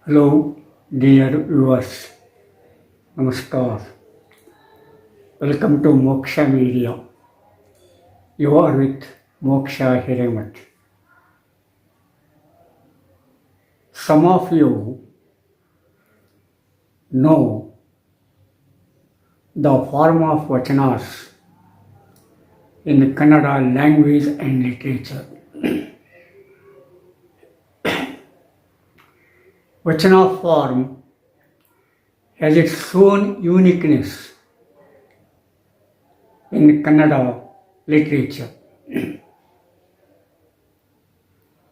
Hello, dear viewers. Namaskar. Welcome to Moksha Media. You are with Moksha Hiremat. Some of you know the form of vachanas in Kannada language and literature. Vachana form has its own uniqueness in Kannada literature.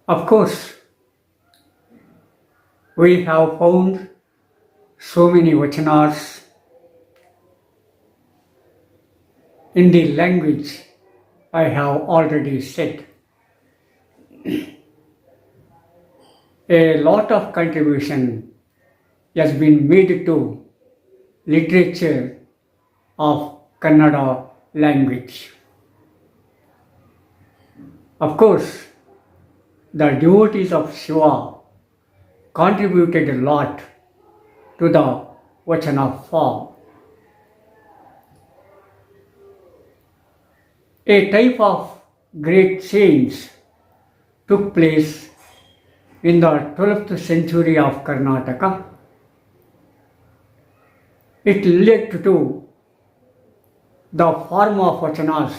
Of course, we have found so many vachanas in the language I have already said. A lot of contribution has been made to literature of Kannada language. Of course, the devotees of Shiva contributed a lot to the Vachana form. A type of great change took place in the 12th century of Karnataka. It led to the form of vachanas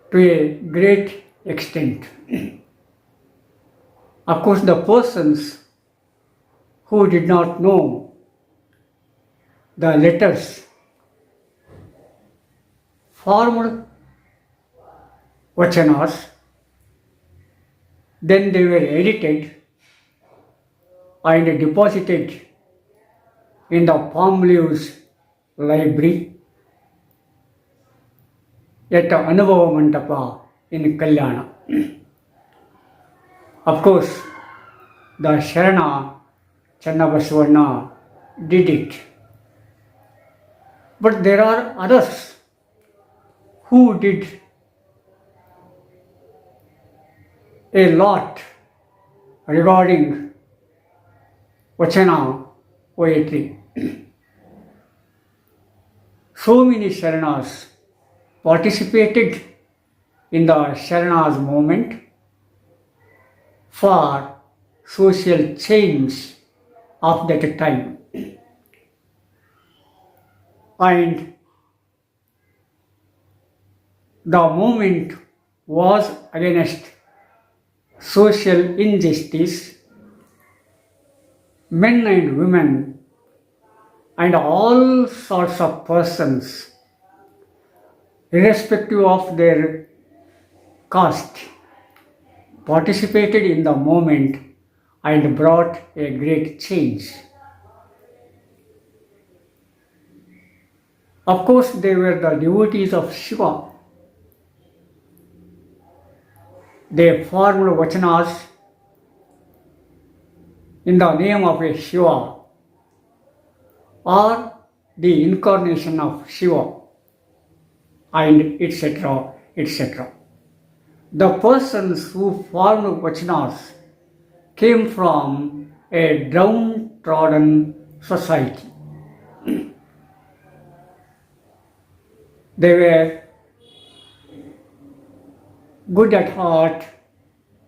to a great extent. Of course, the persons who did not know the letters formed vachanas, then they were edited and deposited in the palm leaves library at Anubhava Mandapa in Kalyana. Of course, the Sharana Channabasavana did it. But there are others who did a lot regarding Vachana poetry. So many Sharanas participated in the Sharanas movement for social change of that time. And the movement was against social injustice. Men and women and all sorts of persons, irrespective of their caste, participated in the movement and brought a great change. Of course, they were the devotees of Shiva. They formed vachanas in the name of a Shiva or the incarnation of Shiva, and etc. etc. The persons who formed vachanas came from a downtrodden society. They were good at heart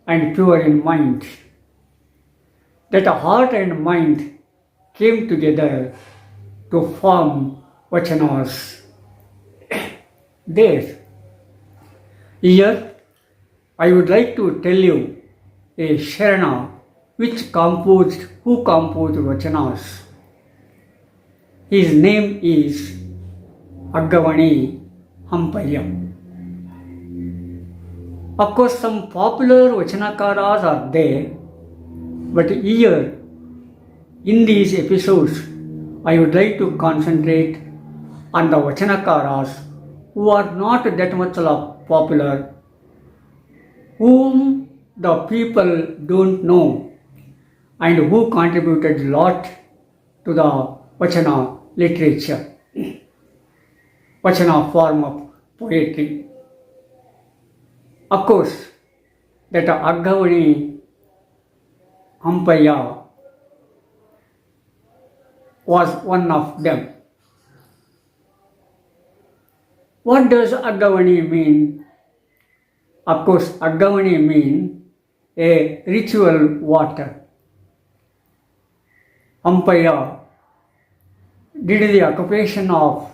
and pure in mind. That heart and mind came together to form vachanas there. Here, I would like to tell you a Sharana who composed vachanas. His name is Aggavani Hampayya. Of course, some popular vachanakaras are there, but here in these episodes, I would like to concentrate on the vachanakaras who are not that much popular, whom the people don't know, and who contributed a lot to the vachana literature, vachana form of poetry. Of course, that Aggavani Hampayya was one of them. What does Aggavani mean? Of course, Aggavani means a ritual water. Hampayya did the occupation of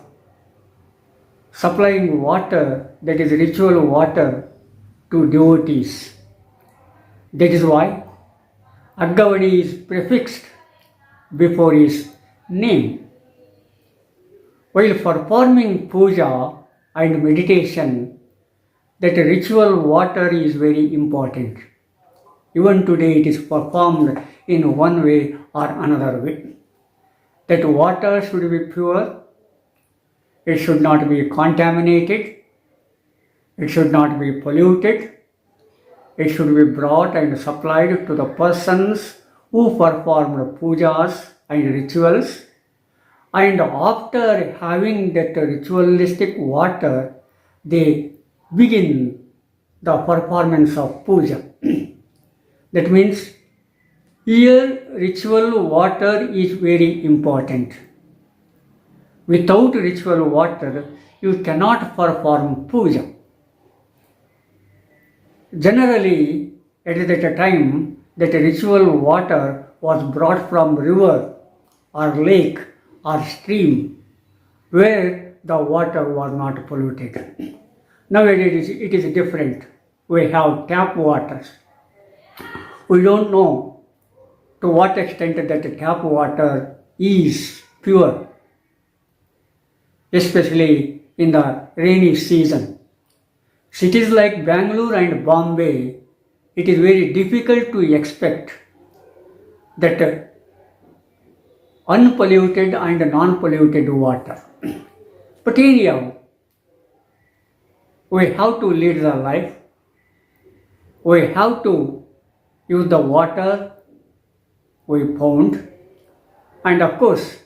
supplying water, that is ritual water, to devotees. That is why Aggavani is prefixed before his name. While performing puja and meditation, that ritual water is very important. Even today it is performed in one way or another way. That water should be pure, it should not be contaminated, it should not be polluted, it should be brought and supplied to the persons who performed pujas and rituals, and after having that ritualistic water, they begin the performance of puja. That means here ritual water is very important. Without ritual water, you cannot perform puja. Generally, at that time, that ritual water was brought from river or lake or stream where the water was not polluted. Nowadays it is different. We have tap waters. We don't know to what extent that tap water is pure, especially in the rainy season. Cities like Bangalore and Bombay, it is very difficult to expect that unpolluted and non-polluted water. But anyhow, we have to lead the life. We have to use the water we found. And of course,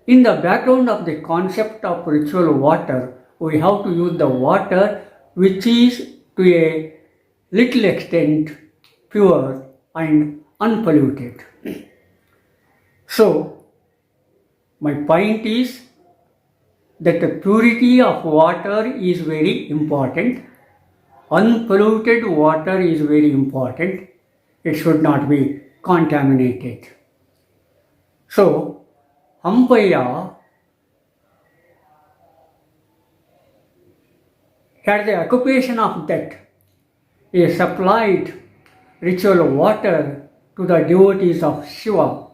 in the background of the concept of ritual water, we have to use the water which is to a little extent pure and unpolluted. So, my point is that the purity of water is very important. Unpolluted water is very important. It should not be contaminated. So, Hampayya had the occupation of that. He supplied ritual water to the devotees of Shiva,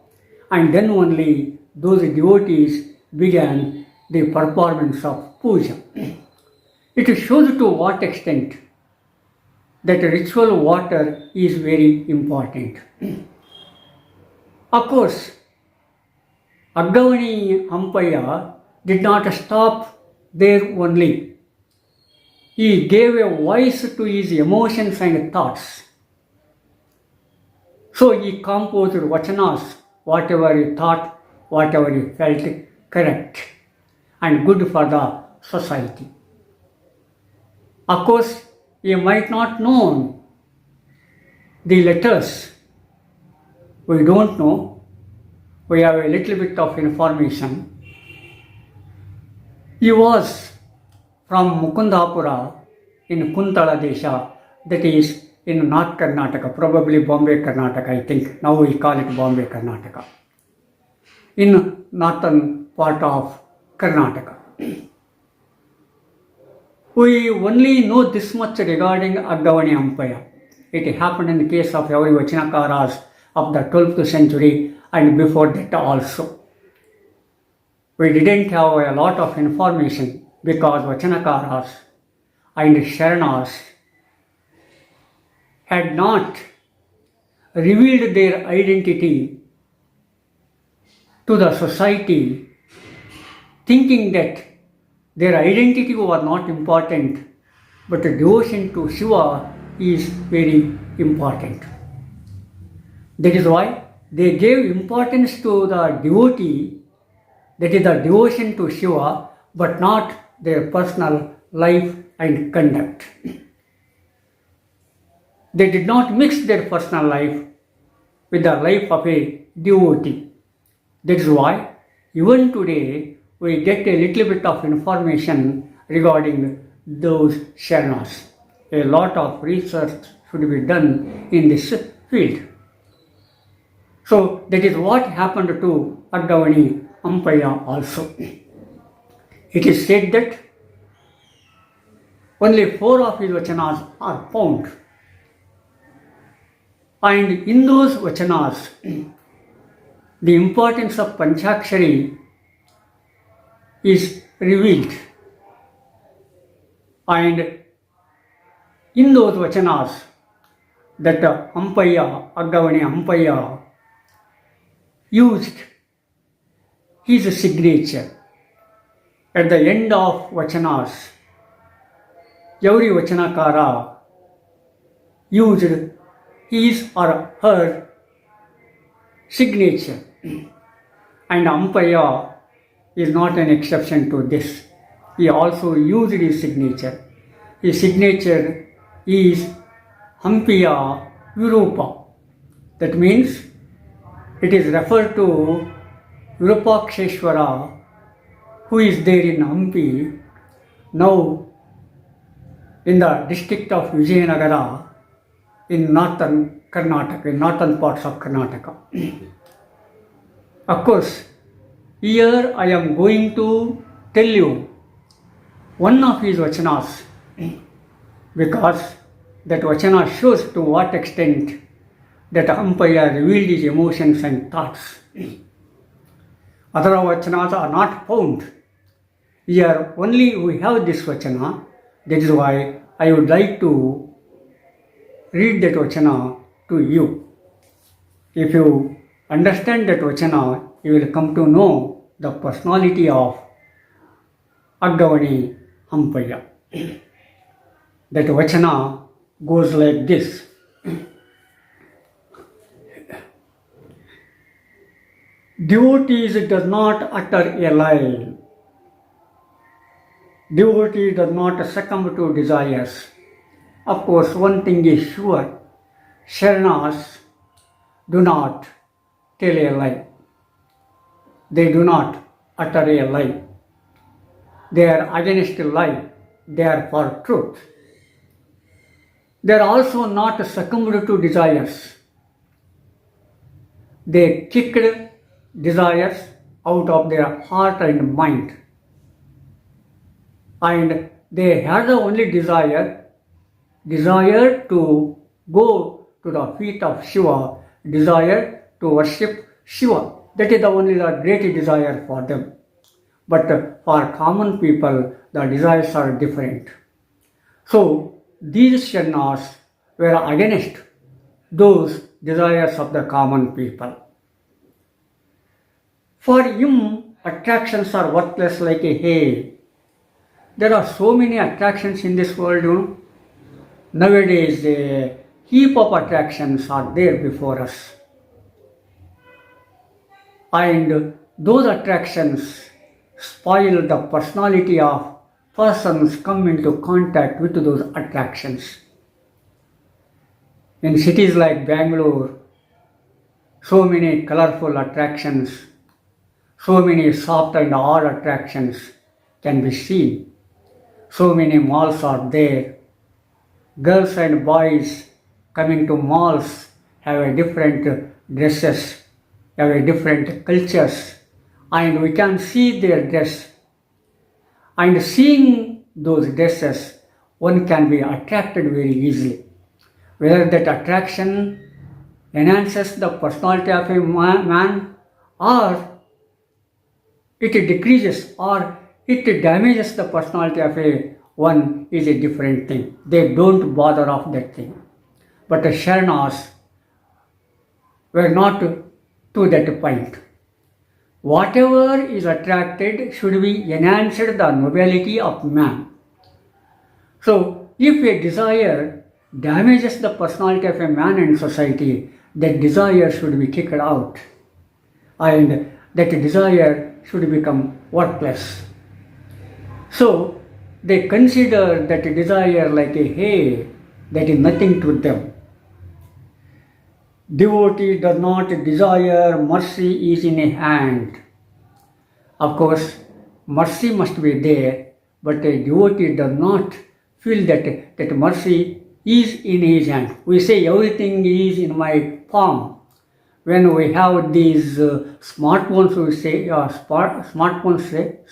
and then only those devotees began the performance of puja. It shows to what extent that ritual water is very important. Of course, Aggavani Hampayya did not stop there only. He gave a voice to his emotions and thoughts. So he composed vachanas, whatever he thought, whatever he felt correct and good for the society. Of course, he might not know the letters. We don't know. We have a little bit of information. He was from Mukundapura in Kuntala Desha, that is in North Karnataka, probably Bombay, Karnataka, I think. Now we call it Bombay, Karnataka. In northern part of Karnataka. We only know this much regarding Aggavani Hampayya. It happened in the case of every Vachanakaras of the 12th century and before that also. We didn't have a lot of information because Vachanakaras and Sharanas had not revealed their identity to the society, thinking that their identity was not important, but the devotion to Shiva is very important. That is why they gave importance to the devotee, that is the devotion to Shiva, but not their personal life and conduct. They did not mix their personal life with the life of a devotee. That is why even today we get a little bit of information regarding those Sharnas. A lot of research should be done in this field. So that is what happened to Aggavani Hampayya also. It is said that only 4 of his vachanas are found. And in those vachanas, the importance of Panchakshari is revealed. And in those vachanas, that Hampayya, Aggavani Hampayya, used his signature. At the end of vachanas, every vachanakara used his or her signature. And Hampayya is not an exception to this. He also used his signature. His signature is Hampayya Virupa. That means it is referred to Virupaksheshwara, who is there in Hampi, now in the district of Vijayanagara, in northern Karnataka, in northern parts of Karnataka. Of course, here I am going to tell you one of his vachanas, because that vachana shows to what extent that Hampayya revealed his emotions and thoughts. Other vachanas are not found. Here only we have this vachana. That is why I would like to read that vachana to you. If you understand that vachana, you will come to know the personality of Aggavani Hampayya. That vachana goes like this. Devotees does not utter a lie. Devotee does not succumb to desires. Of course, one thing is sure, Sharanas do not tell a lie. They do not utter a lie. They are against a lie. They are for truth. They are also not succumbed to desires. They kicked desires out of their heart and mind. And they had the only desire to go to the feet of Shiva, desire to worship Shiva. That is the only great desire for them. But for common people, the desires are different. So these Sharnas were against those desires of the common people. For him, attractions are worthless like a hay. There are so many attractions in this world, you know. Nowadays, a heap of attractions are there before us. And those attractions spoil the personality of persons come into contact with those attractions. In cities like Bangalore, so many colorful attractions, so many soft and odd attractions can be seen. So many malls are there. Girls and boys coming to malls have a different dresses, have a different cultures, and we can see their dress. And seeing those dresses, one can be attracted very easily. Whether that attraction enhances the personality of a man, or it decreases, or it damages the personality of a one, is a different thing. They don't bother of that thing. But the Sharanas were not to that point. Whatever is attracted should be enhanced the nobility of man. So if a desire damages the personality of a man and society, that desire should be kicked out. And that desire should become worthless. So they consider that desire like a hay, that is nothing to them. Devotee does not desire, mercy is in a hand. Of course, mercy must be there, but a devotee does not feel that mercy is in his hand. We say everything is in my palm. When we have these smartphones, we say,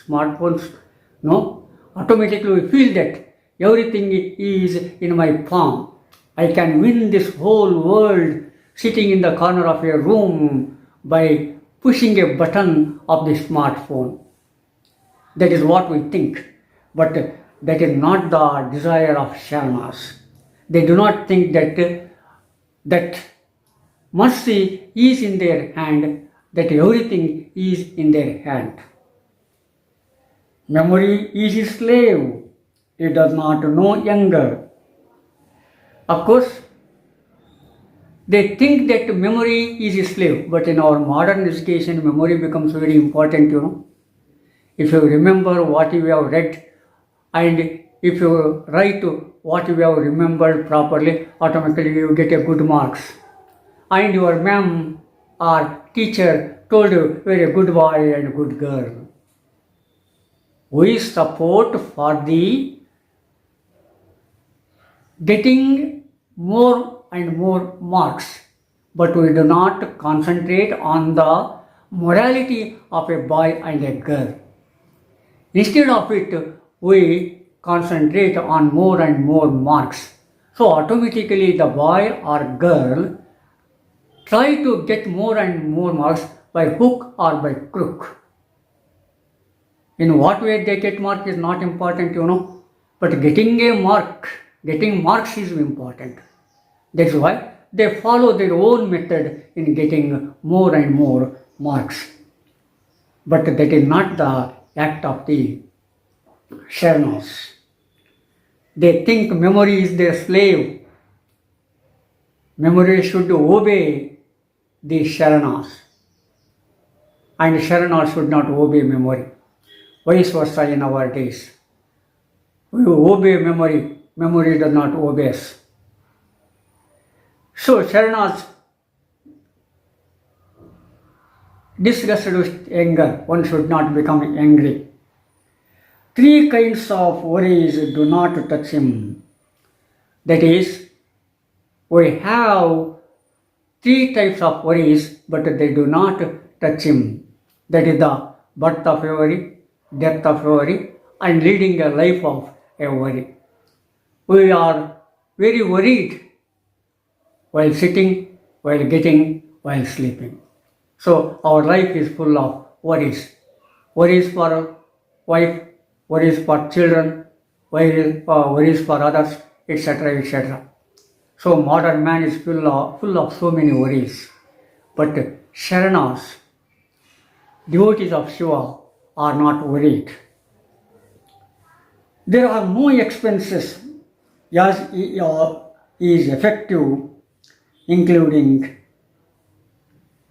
smartphones, no, automatically we feel that everything is in my palm. I can win this whole world sitting in the corner of a room by pushing a button of the smartphone. That is what we think. But that is not the desire of Sharanas. They do not think that mercy is in their hand, that everything is in their hand. Memory is a slave. It does not know younger. Of course, they think that memory is a slave, but in our modern education, memory becomes very important. If you remember what you have read and if you write what you have remembered properly, automatically you get a good marks. And your ma'am or teacher told you you are a good boy and good girl. We support for the getting more and more marks, but we do not concentrate on the morality of a boy and a girl. Instead of it, we concentrate on more and more marks. So automatically the boy or girl try to get more and more marks by hook or by crook. In what way they get mark is not important, but getting marks is important. That's why they follow their own method in getting more and more marks. But that is not the act of the Sharanas. They think memory is their slave. Memory should obey the Sharanas. And Sharanas should not obey memory. Vice versa in our days. We obey memory, memory does not obey us. So Sharanas disgusted with anger, one should not become angry. 3 kinds of worries do not touch him. That is, we have 3 types of worries, but they do not touch him. That is the birth of a worry, death of a worry, and leading a life of a worry. We are very worried while sitting, while getting, while sleeping. So our life is full of worries. Worries for wife, worries for children, worries for others, etc., etc. So modern man is full of so many worries. But Sharanas, devotees of Shiva, are not worried. There are no expenses as is effective, including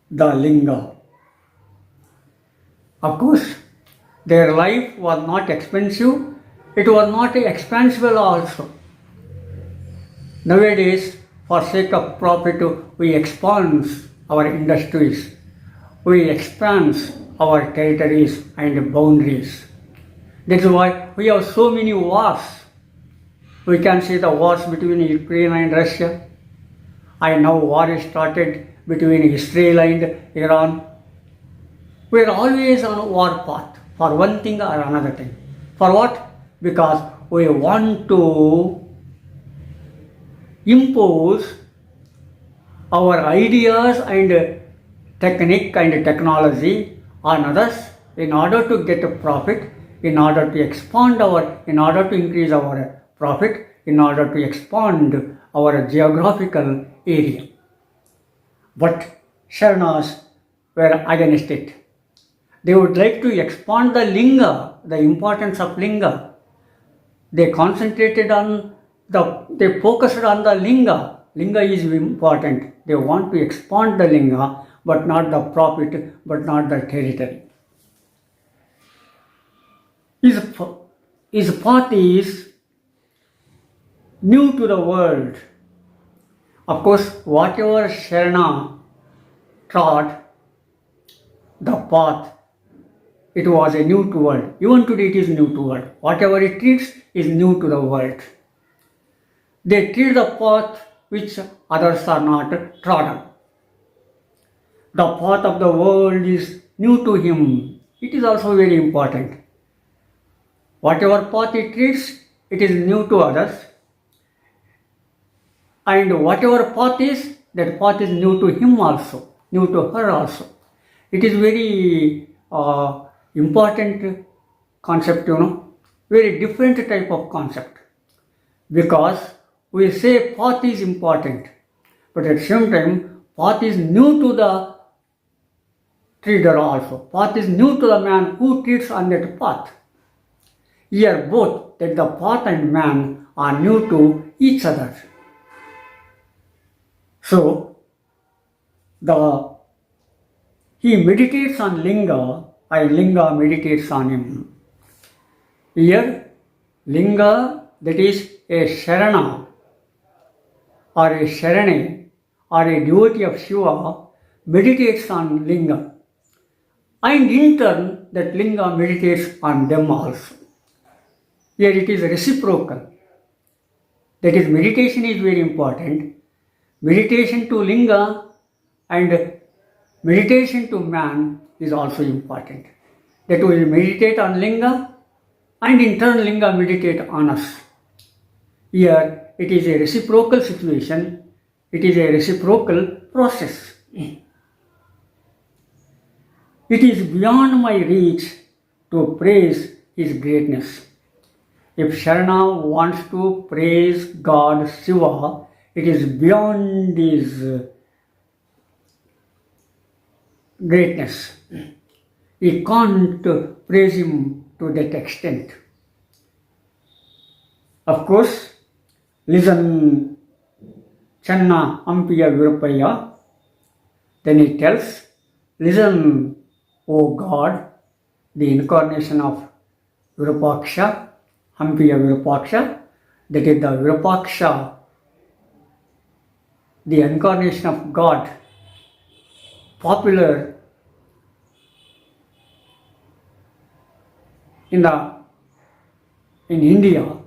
the linga. Of course, their life was not expensive, it was not expansible also. Nowadays, for sake of profit, we expand our industries, we expand our territories and boundaries. That's why we have so many wars. We can see the wars between Ukraine and Russia. And now war is started between Israel and Iran. We are always on a war path for one thing or another thing. For what? Because we want to impose our ideas and technique and technology on others in order to get a profit, in order to increase our profit, in order to expand our geographical area. But Sharanas were against it. They would like to expand the linga, the importance of linga. They focused on the linga. Linga is important. They want to expand the linga, but not the profit, but not the territory. His path is new to the world. Of course, whatever Sharana trod the path, it was a new to world. Even today it is new to world. Whatever it treats is new to the world. They treat the path which others are not trodden. The path of the world is new to him. It is also very important. Whatever path it treats, it is new to others. And whatever path is, that path is new to him also, new to her also. It is very important concept, very different type of concept. Because we say path is important, but at the same time, path is new to the treader also. Path is new to the man who treats on that path. Here both, that the path and man are new to each other. So, he meditates on Linga and Linga meditates on him. Here, Linga, that is a Sharana or a Sharane or a devotee of Shiva, meditates on Linga. And in turn, that Linga meditates on them also. Here it is reciprocal. That is, meditation is very important. Meditation to Linga and meditation to man is also important. That we meditate on Linga and in turn Linga meditate on us. Here it is a reciprocal situation. It is a reciprocal process. It is beyond my reach to praise his greatness. If Sharana wants to praise God Shiva, it is beyond his greatness. He can't praise him to that extent. Of course, listen, Channa Hampayya Virupayya. Then he tells, listen, O God, the incarnation of Virupaksha, Hampayya Virupaksha, that is the Virupaksha, the incarnation of God, popular in India,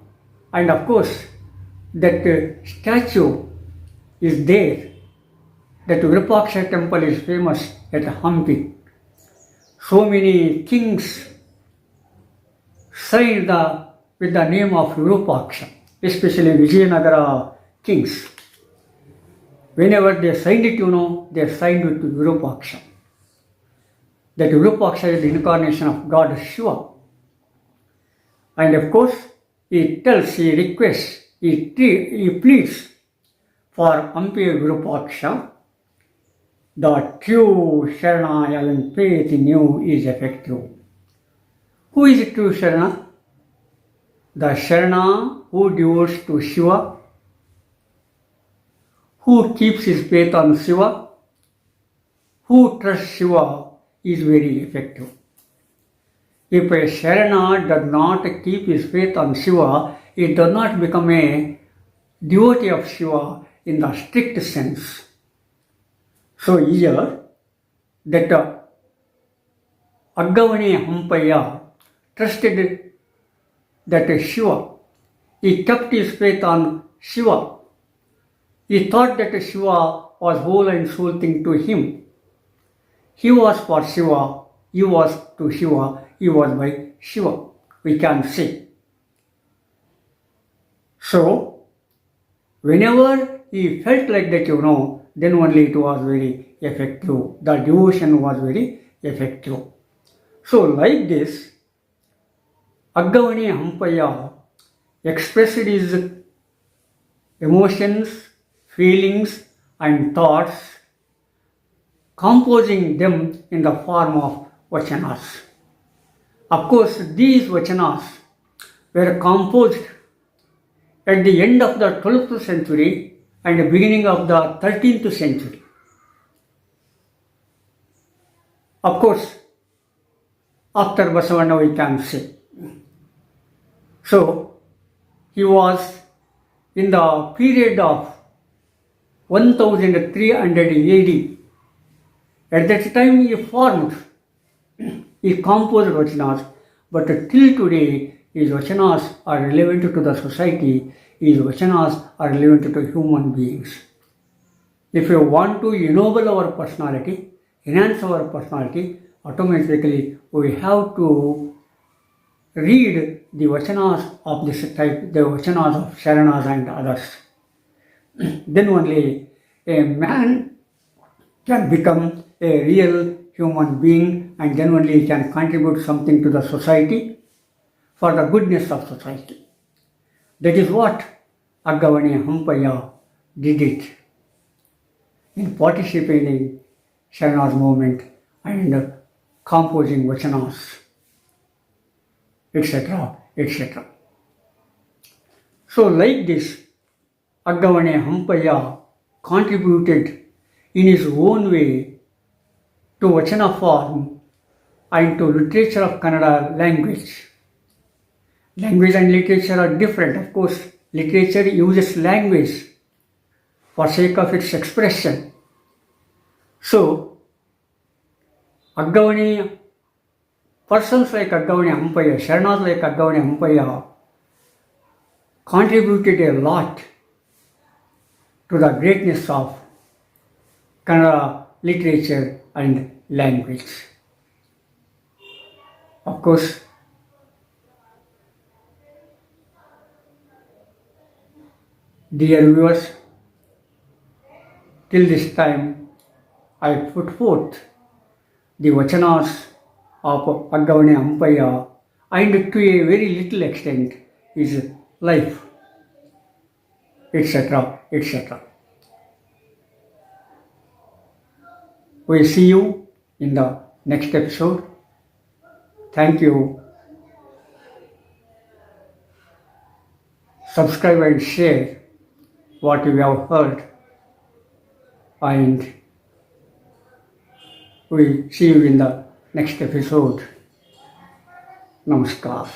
and of course that statue is there. That Virupaksha temple is famous at Hampi. So many kings signed with the name of Virupaksha, especially Vijayanagara kings. Whenever they signed it, they signed it to Virupaksha. That Virupaksha is the incarnation of God Shiva. And of course, he tells, he requests, he pleads for Hampayya Virupaksha. The true Sharana having faith in you is effective. Who is the true Sharana? The Sharana who devotes to Shiva, who keeps his faith on Shiva, who trusts Shiva is very effective. If a Sharana does not keep his faith on Shiva, he does not become a devotee of Shiva in the strict sense. So here, that Aggavani Hampayya trusted that Shiva. He kept his faith on Shiva. He thought that Shiva was whole and soul thing to him. He was for Shiva, he was to Shiva, he was by Shiva, we can say. So, whenever he felt like that, then only it was very effective. The devotion was very effective. So, like this, Aggavani Hampayya expressed his emotions, feelings and thoughts, composing them in the form of vachanas. Of course, these vachanas were composed at the end of the 12th century and the beginning of the 13th century. Of course, after Basavana we can say. So, he was in the period of 1300 AD. At that time he formed, he composed vachanas, but till today his vachanas are relevant to the society, his vachanas are relevant to human beings. If you want to ennoble our personality, enhance our personality, automatically we have to read the vachanas of this type, the vachanas of Sharanas and others. Then only a man can become a real human being, and then only he can contribute something to the society for the goodness of society. That is what Aggavani Hampayya did it in participating in Sharanas movement and composing vachanas, etc., etc. So like this, Aggavani Hampayya contributed in his own way to vachana form and to literature of Kannada language. Language and literature are different. Of course, literature uses language for sake of its expression. So, Aggavani, persons like Aggavani Hampayya, Sharanas like Aggavani Hampayya contributed a lot to the greatness of Kannada literature and language. Of course, dear viewers, till this time I put forth the vachanas of Aggavani Hampayya and to a very little extent his life, etc., etc. We see you in the next episode. Thank you. Subscribe and share what you have heard, and we see you in the next episode. Namaskar.